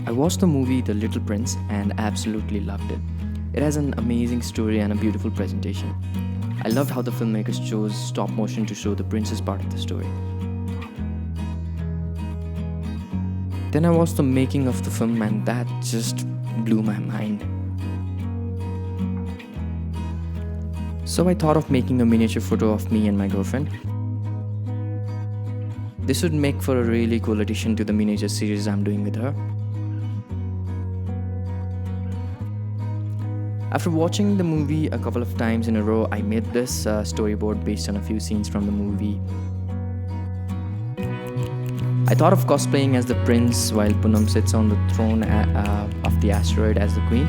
I watched the movie The Little Prince and absolutely loved it. It has an amazing story and a beautiful presentation. I loved how the filmmakers chose stop motion to show the princess part of the story. Then I watched the making of the film and that just blew my mind. So I thought of making a miniature photo of me and my girlfriend. This would make for a really cool addition to the miniature series I'm doing with her. After watching the movie a couple of times in a row, I made this storyboard based on a few scenes from the movie. I thought of cosplaying as the prince while Poonam sits on the throne of the asteroid as the queen.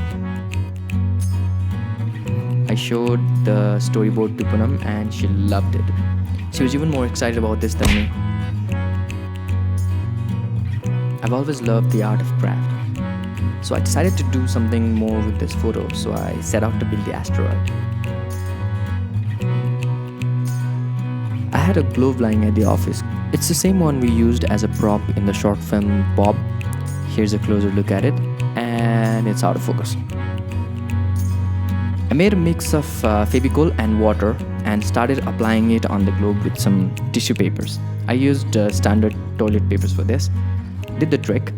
I showed the storyboard to Poonam and she loved it. She was even more excited about this than me. I've always loved the art of craft. So I decided to do something more with this photo, so I set out to build the asteroid. I had a globe lying at the office. It's the same one we used as a prop in the short film Bob. Here's a closer look at it, and it's out of focus. I made a mix of Fevicol and water and started applying it on the globe with some tissue papers. I used standard toilet papers for this. Did the trick.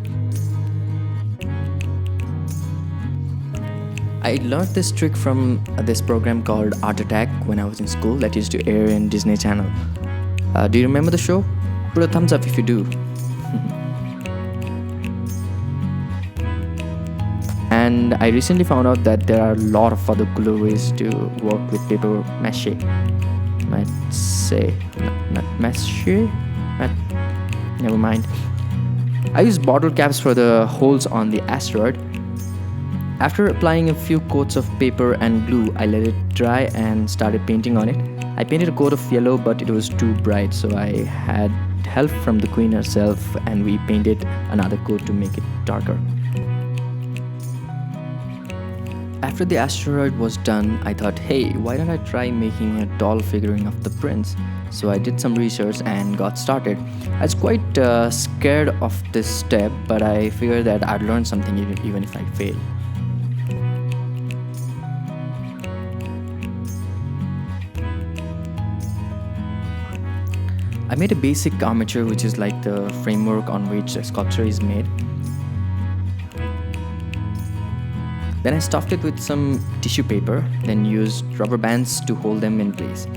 I learned this trick from this program called Art Attack when I was in school that used to air in Disney Channel. Do you remember the show? Put a thumbs up if you do. And I recently found out that there are a lot of other cooler ways to work with paper mache. Never mind. I used bottle caps for the holes on the asteroid. After applying a few coats of paper and glue, I let it dry and started painting on it. I painted a coat of yellow, but it was too bright, so I had help from the queen herself and we painted another coat to make it darker. After the asteroid was done, I thought, hey, why don't I try making a doll figurine of the prince? So I did some research and got started. I was quite scared of this step, but I figured that I'd learn something even if I fail. I made a basic armature, which is like the framework on which a sculpture is made. Then I stuffed it with some tissue paper, then used rubber bands to hold them in place.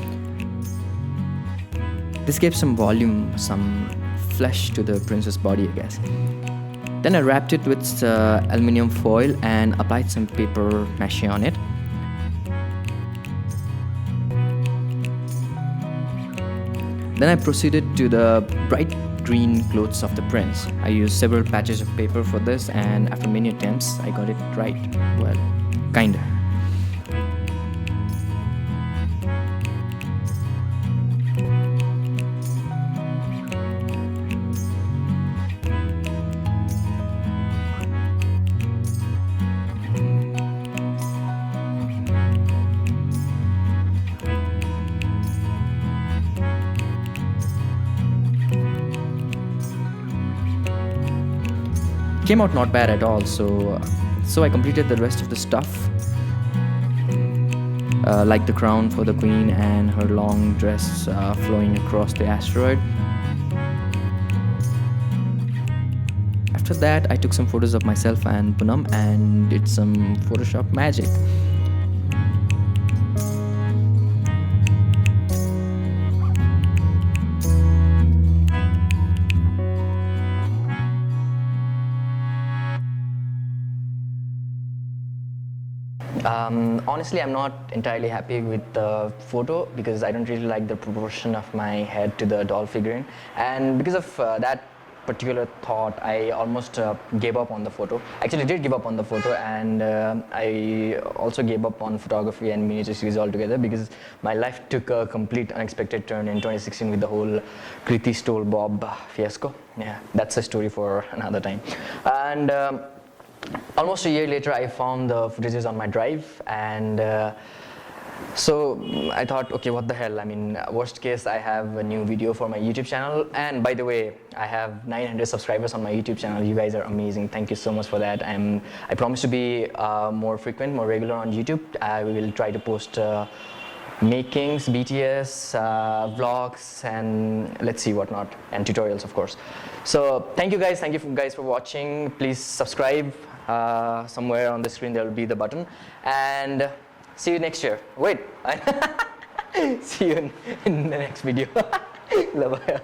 This gave some volume, some flesh to the prince's body, I guess. Then I wrapped it with aluminium foil and applied some paper mache on it. Then I proceeded to the bright green clothes of the prince. I used several patches of paper for this, and after many attempts, I got it right. Well, kinda. Came out not bad at all, so I completed the rest of the stuff, like the crown for the queen and her long dress flowing across the asteroid. After that, I took some photos of myself and Poonam and did some Photoshop magic. Honestly, I'm not entirely happy with the photo because I don't really like the proportion of my head to the doll figurine, and because of that particular thought, I almost gave up on the photo. Actually, I did give up on the photo, and I also gave up on photography and miniature series altogether because my life took a complete unexpected turn in 2016 with the whole Kriti stole Bob fiasco. Yeah, that's a story for another time. And almost a year later, I found the footages on my drive, and So I thought, okay, what the hell? I mean, worst case, I have a new video for my YouTube channel. And by the way, I have 900 subscribers on my YouTube channel. You guys are amazing. Thank you so much for that. I promise to be more frequent, more regular on YouTube. I will try to post makings, BTS, vlogs, and let's see what not, and tutorials, of course. So thank you guys. Thank you guys for watching. Please subscribe. Somewhere on the screen there will be the button. And see you next year. Wait. See you in the next video. Bye.